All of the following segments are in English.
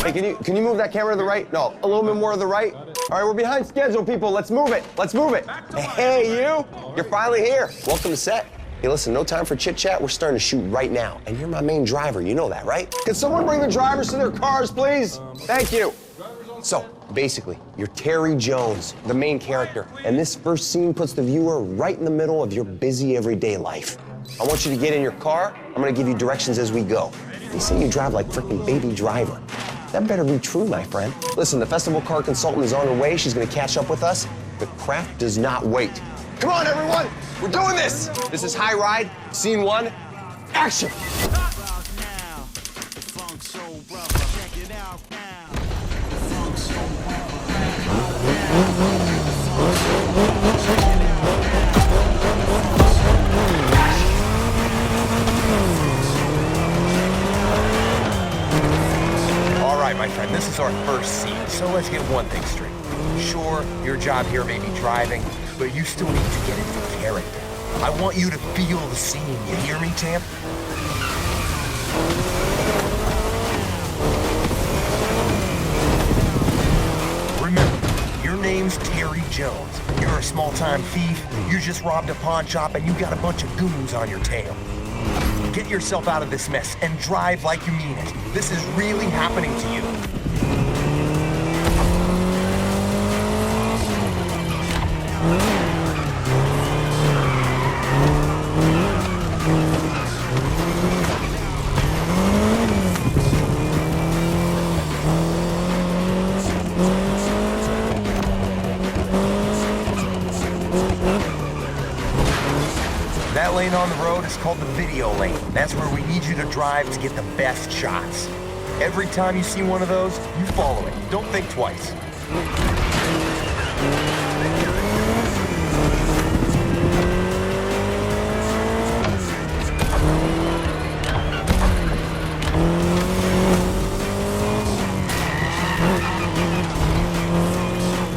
Hey, can you move that camera to the right? No, a little bit more to the right. All right, we're behind schedule, people. Let's move it. Let's move it. Hey, you. You're finally here. Welcome to set. Hey, listen, no time for chit-chat. We're starting to shoot right now. And you're my main driver. You know that, right? Can someone bring the drivers to their cars, please? Thank you. So, basically, you're Terry Jones, the main character. And this first scene puts the viewer right in the middle of your busy everyday life. I want you to get in your car. I'm going to give you directions as we go. They say you drive like frickin' Baby Driver. That better be true, my friend. Listen, the festival car consultant is on her way. She's gonna catch up with us. The craft does not wait. Come on, everyone! We're doing this! This is High Ride, Scene 1, action! My friend, this is our first scene, so let's get one thing straight. Sure, your job here may be driving, but you still need to get into character. I want you to feel the scene, you hear me, champ? Remember, your name's Terry Jones. You're a small-time thief, you just robbed a pawn shop, and you got a bunch of goons on your tail. Get yourself out of this mess and drive like you mean it. This is really happening to you. That lane on the road is called the video lane. That's where we need you to drive to get the best shots. Every time you see one of those, you follow it. Don't think twice.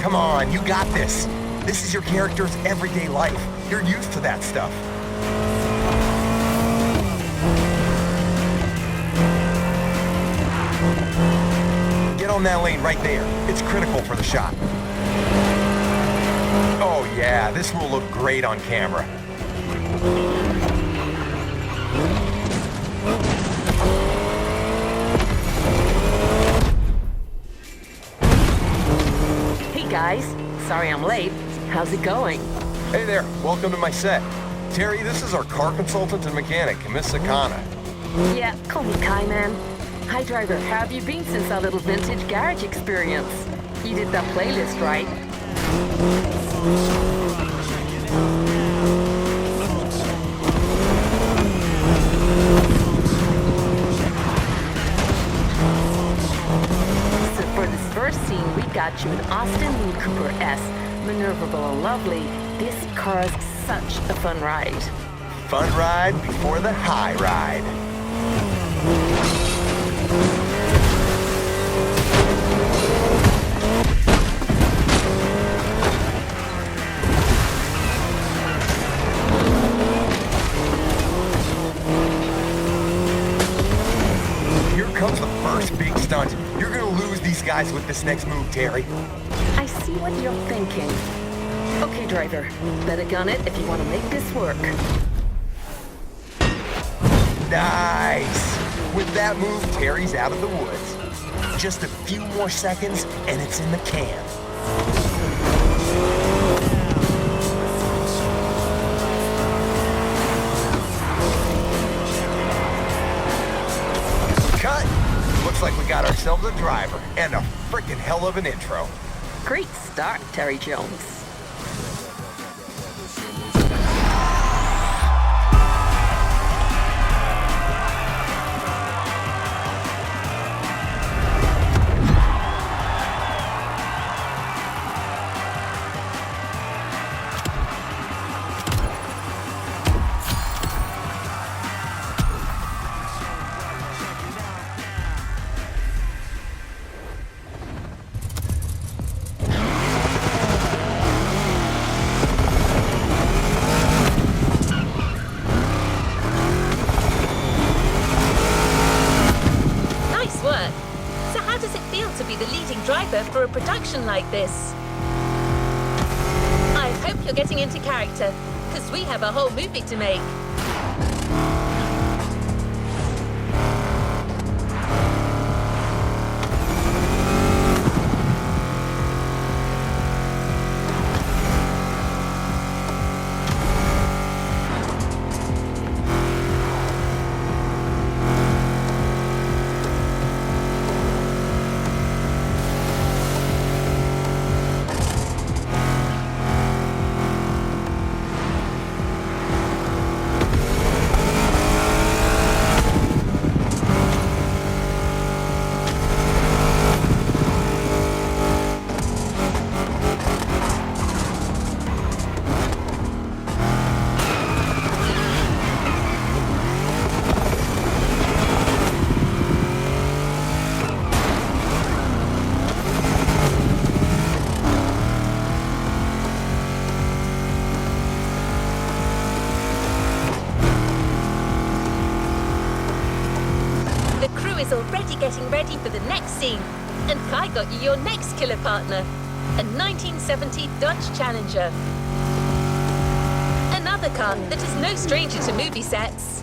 Come on, you got this. This is your character's everyday life. You're used to that stuff. Get on that lane right there. It's critical for the shot. Oh yeah, this will look great on camera. Hey guys, sorry I'm late. How's it going? Hey there, welcome to my set. Terry, this is our car consultant and mechanic, Miss Sakana. Yeah, call me Kai, man. Hi driver, how have you been since our little vintage garage experience? You did that playlist, right? So for this first scene, we got you an Austin Mini Cooper S. Maneuverable and lovely. This car's such a fun ride. Fun ride before the high ride. Here comes the first big stunt. You're gonna lose these guys with this next move, Terry. I see what you're thinking. Okay, driver, better gun it if you want to make this work. Nice! With that move, Terry's out of the woods. Just a few more seconds, and it's in the can. Cut! Looks like we got ourselves a driver, and a frickin' hell of an intro. Great start, Terry Jones. for a production like this. I hope you're getting into character, because we have a whole movie to make. Is already getting ready for the next scene, and Kai got you your next killer partner, a 1970 Dodge Challenger. Another car that is no stranger to movie sets.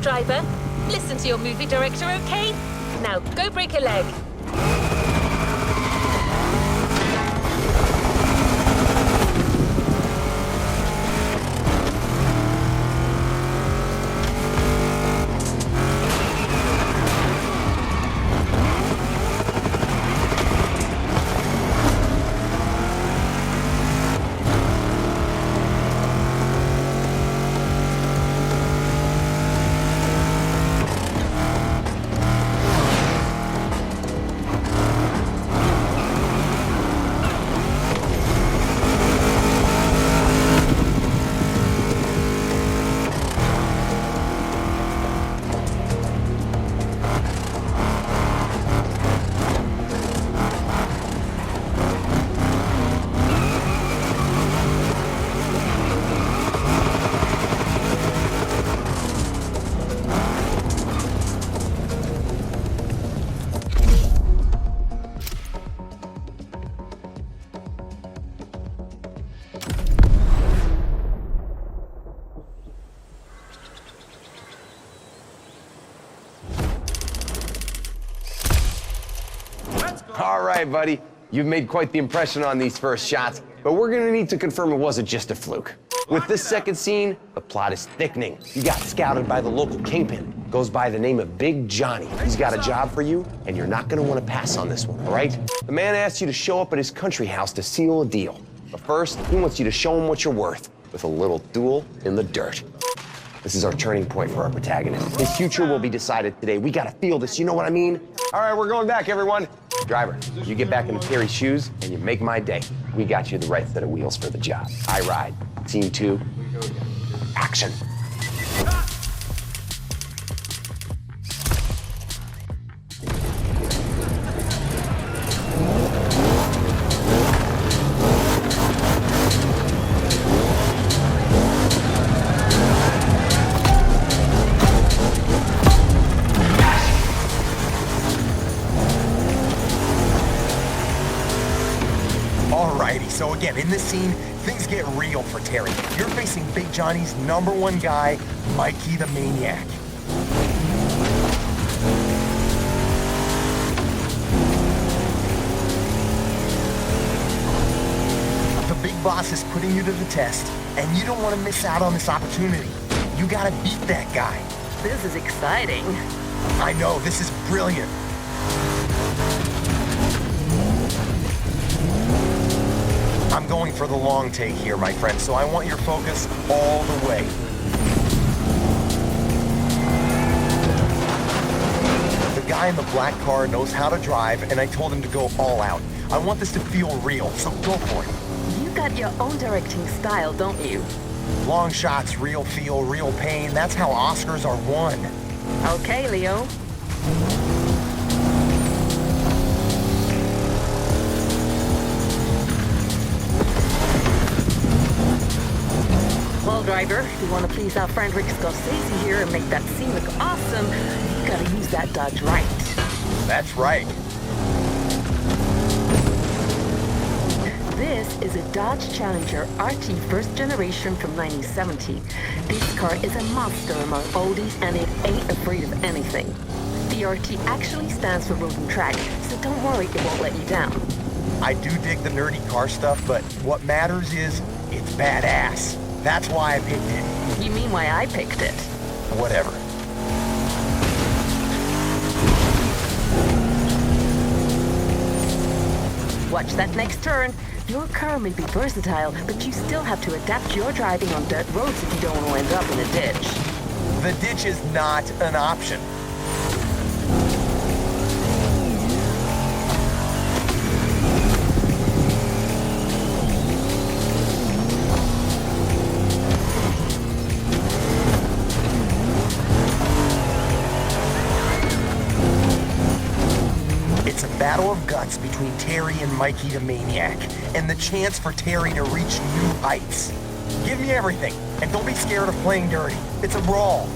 Driver, listen to your movie director, okay? Now go break a leg. All right, buddy. You've made quite the impression on these first shots, but we're gonna need to confirm it wasn't just a fluke. With this second scene, the plot is thickening. You got scouted by the local kingpin. Goes by the name of Big Johnny. He's got a job for you, and you're not gonna wanna pass on this one, all right? The man asks you to show up at his country house to seal a deal. But first, he wants you to show him what you're worth with a little duel in the dirt. This is our turning point for our protagonist. His future will be decided today. We gotta feel this, you know what I mean? All right, we're going back, everyone. Driver, you get back into Terry's shoes and you make my day. We got you the right set of wheels for the job. I ride. Scene 2, action. Alrighty, so again, in this scene, things get real for Terry. You're facing Big Johnny's #1 guy, Mikey the Maniac. The big boss is putting you to the test, and you don't want to miss out on this opportunity. You You gotta beat that guy. This is exciting. I know, this is brilliant. I'm going for the long take here, my friend, so I want your focus all the way. The guy in the black car knows how to drive, and I told him to go all out. I want this to feel real, so go for it. You got your own directing style, don't you? Long shots, real feel, real pain. That's how Oscars are won. Okay, Leo. Well, driver, if you want to please our friend Rick Scorsese here and make that scene look awesome, you gotta use that Dodge right. That's right. This is a Dodge Challenger RT first generation from 1970. This car is a monster among oldies and it ain't afraid of anything. The RT actually stands for Road and Track, so don't worry, it won't let you down. I do dig the nerdy car stuff, but what matters is it's badass. That's why I picked it. You mean why I picked it? Whatever. Watch that next turn. Your car may be versatile, but you still have to adapt your driving on dirt roads if you don't want to end up in a ditch. The ditch is not an option. It's a battle of guts between Terry and Mikey the Maniac, and the chance for Terry to reach new heights. Give me everything, and don't be scared of playing dirty. It's a brawl.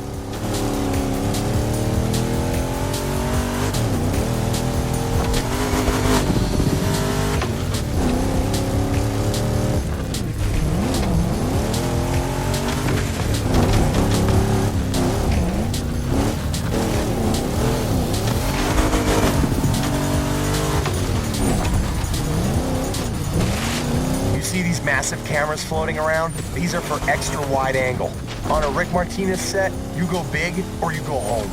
See these massive cameras floating around? These are for extra wide angle. On a Rick Martinez set, you go big or you go home.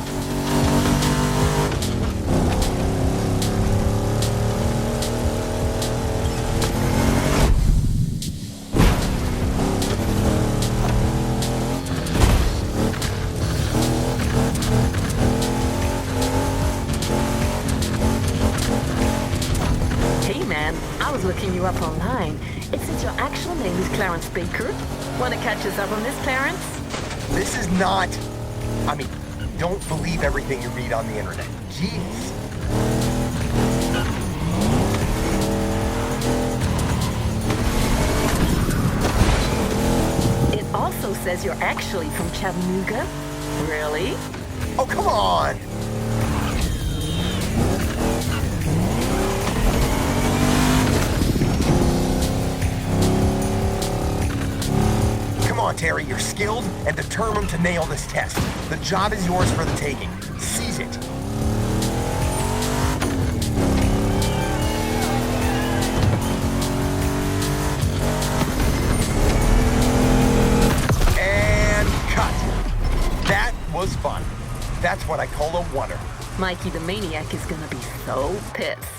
Hey man, I was looking you up online. It says your actual name is Clarence Baker. Want to catch us up on this, Clarence? This is not... I mean, don't believe everything you read on the internet. Jeez. It also says you're actually from Chattanooga. Really? Oh, come on! Come on, Terry, you're skilled and determined to nail this test. The job is yours for the taking. Seize it. And cut. That was fun. That's what I call a wonder. Mikey the Maniac is gonna be so pissed.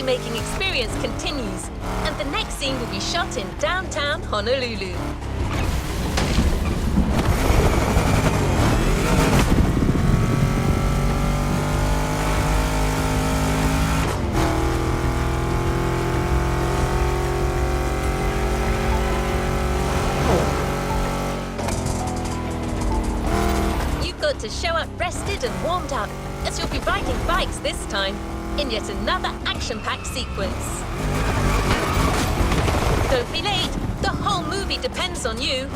Making experience continues, and the next scene will be shot in downtown Honolulu. You've got to show up rested and warmed up, as you'll be riding bikes this time, in yet another action-packed sequence. Don't be late, the whole movie depends on you.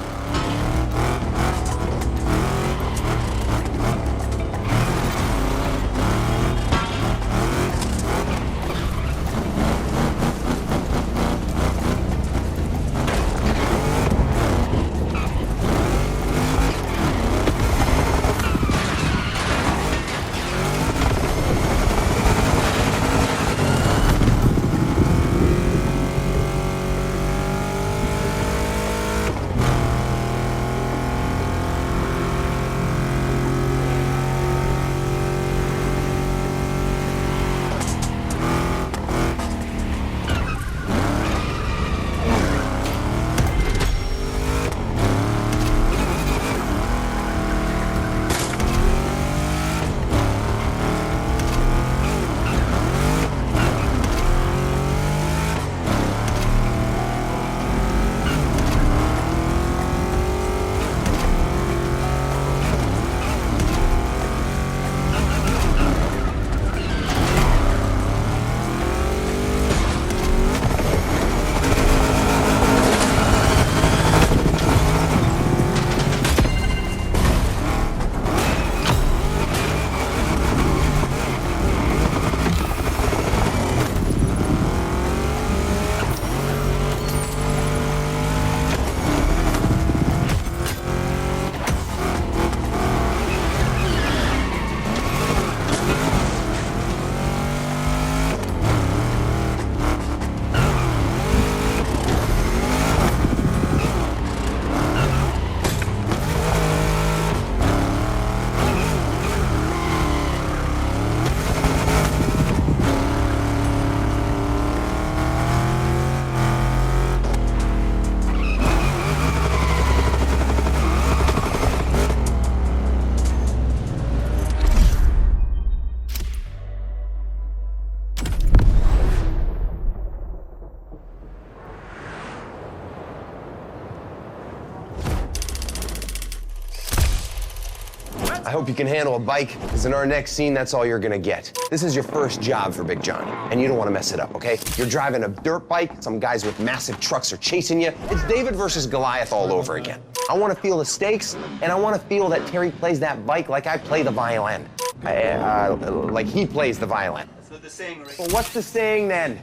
I hope you can handle a bike, because in our next scene, that's all you're gonna get. This is your first job for Big John, and you don't want to mess it up, okay? You're driving a dirt bike, some guys with massive trucks are chasing you. It's David versus Goliath all over again. I want to feel the stakes, and I want to feel that Terry plays that bike like I play the violin. Like he plays the violin. That's what the saying, right? Well, what's the saying then?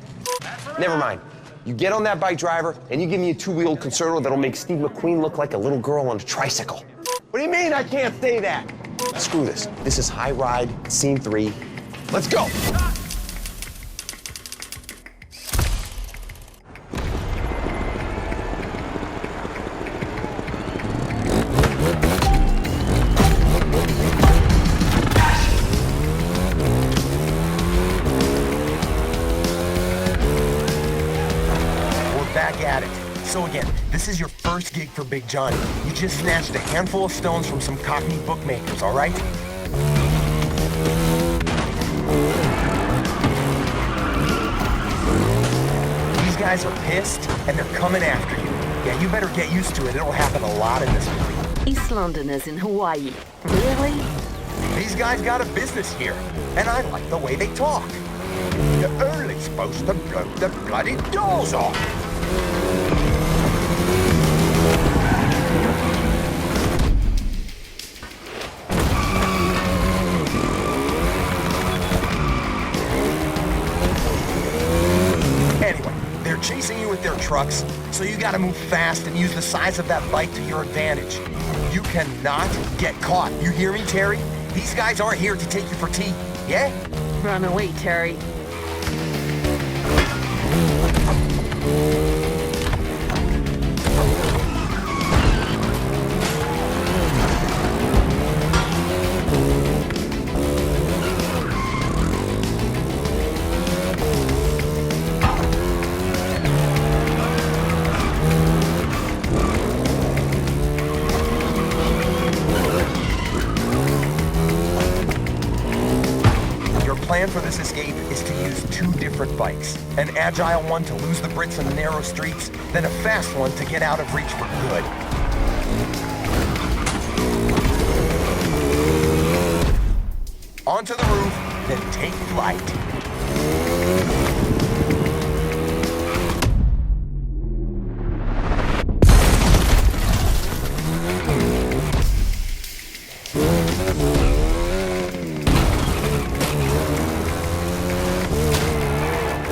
Never mind. You get on that bike, driver, and you give me a two-wheeled concerto that'll make Steve McQueen look like a little girl on a tricycle. What do you mean I can't say that? Screw this. This is High Ride, Scene 3. Let's go! Back at it. So again, this is your first gig for Big Johnny. You just snatched a handful of stones from some Cockney bookmakers, all right? These guys are pissed, and they're coming after you. Yeah, you better get used to it. It'll happen a lot in this movie. East Londoners in Hawaii. Really? These guys got a business here, and I like the way they talk. You're only supposed to blow the bloody doors off. Anyway, they're chasing you with their trucks, so you gotta move fast and use the size of that bike to your advantage. You cannot get caught. You hear me, Terry? These guys aren't here to take you for tea, yeah? Run away, Terry. Plan for this escape is to use two different bikes. An agile one to lose the Brits in the narrow streets, then a fast one to get out of reach for good. Onto the roof, then take flight.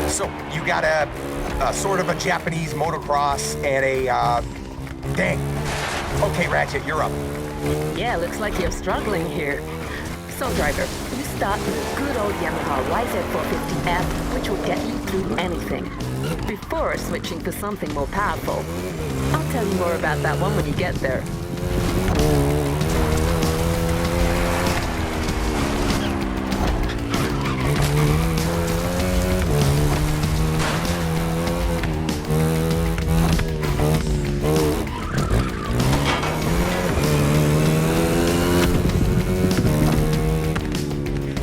So, you got a sort of a Japanese motocross and a, dang. Okay, Ratchet, you're up. Yeah, looks like you're struggling here. So, driver, you start with good old Yamaha YZ450F, which will get you through anything, before switching to something more powerful. I'll tell you more about that one when you get there.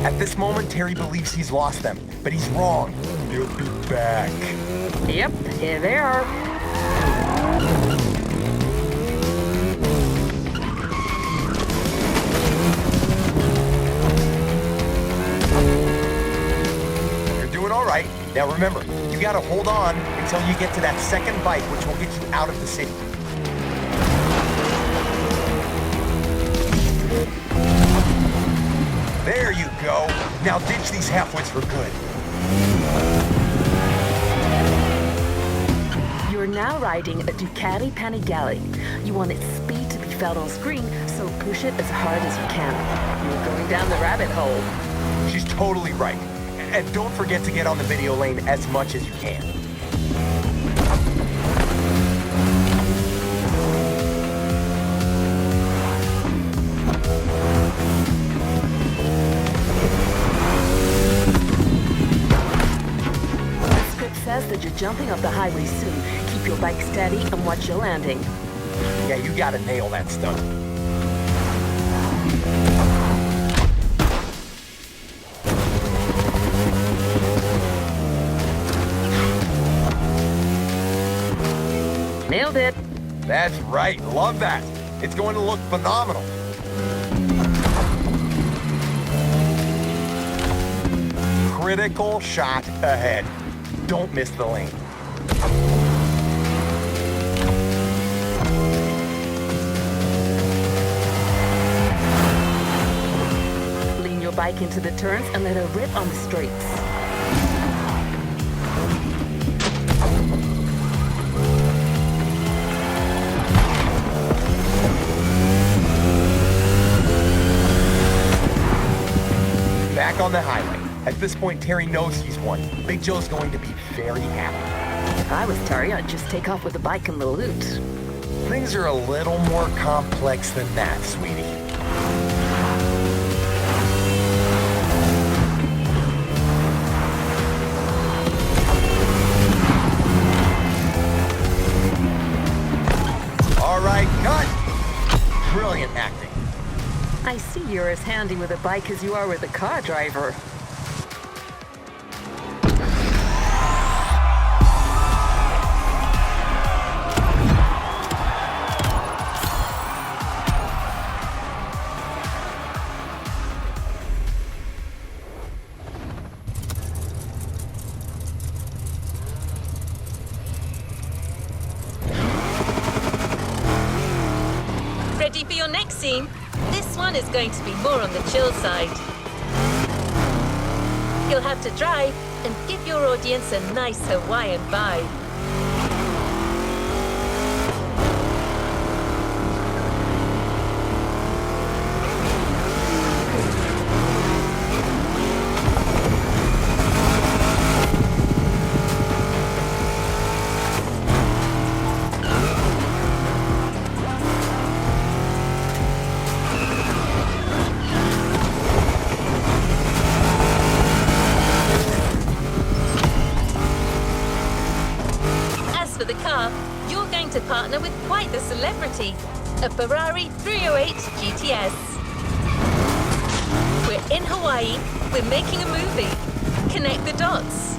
At this moment, Terry believes he's lost them, but he's wrong. He'll be back. Yep, here they are. You're doing all right. Now remember, you gotta hold on until you get to that second bike, which will get you out of the city. There you go. Now ditch these halfwits for good. You're now riding a Ducati Panigale. You want its speed to be felt on screen, so push it as hard as you can. You're going down the rabbit hole. She's totally right. And don't forget to get on the video lane as much as you can. Says that you're jumping up the highway soon. Keep your bike steady and watch your landing. Yeah, you gotta nail that stunt. Nailed it. That's right. Love that. It's going to look phenomenal. critical shot ahead. Don't miss the lane. Lean your bike into the turns and let her rip on the straights. Back on the highway. At this point, Terry knows he's won. Big Joe's going to be very happy. If I was Terry, I'd just take off with the bike and the loot. Things are a little more complex than that, sweetie. All right, cut! Brilliant acting. I see you're as handy with a bike as you are with a car driver. Ready for your next scene? This one is going to be more on the chill side. You'll have to drive and give your audience a nice Hawaiian vibe. For the car, you're going to partner with quite the celebrity, a Ferrari 308 GTS. We're in Hawaii, we're making a movie. Connect the dots.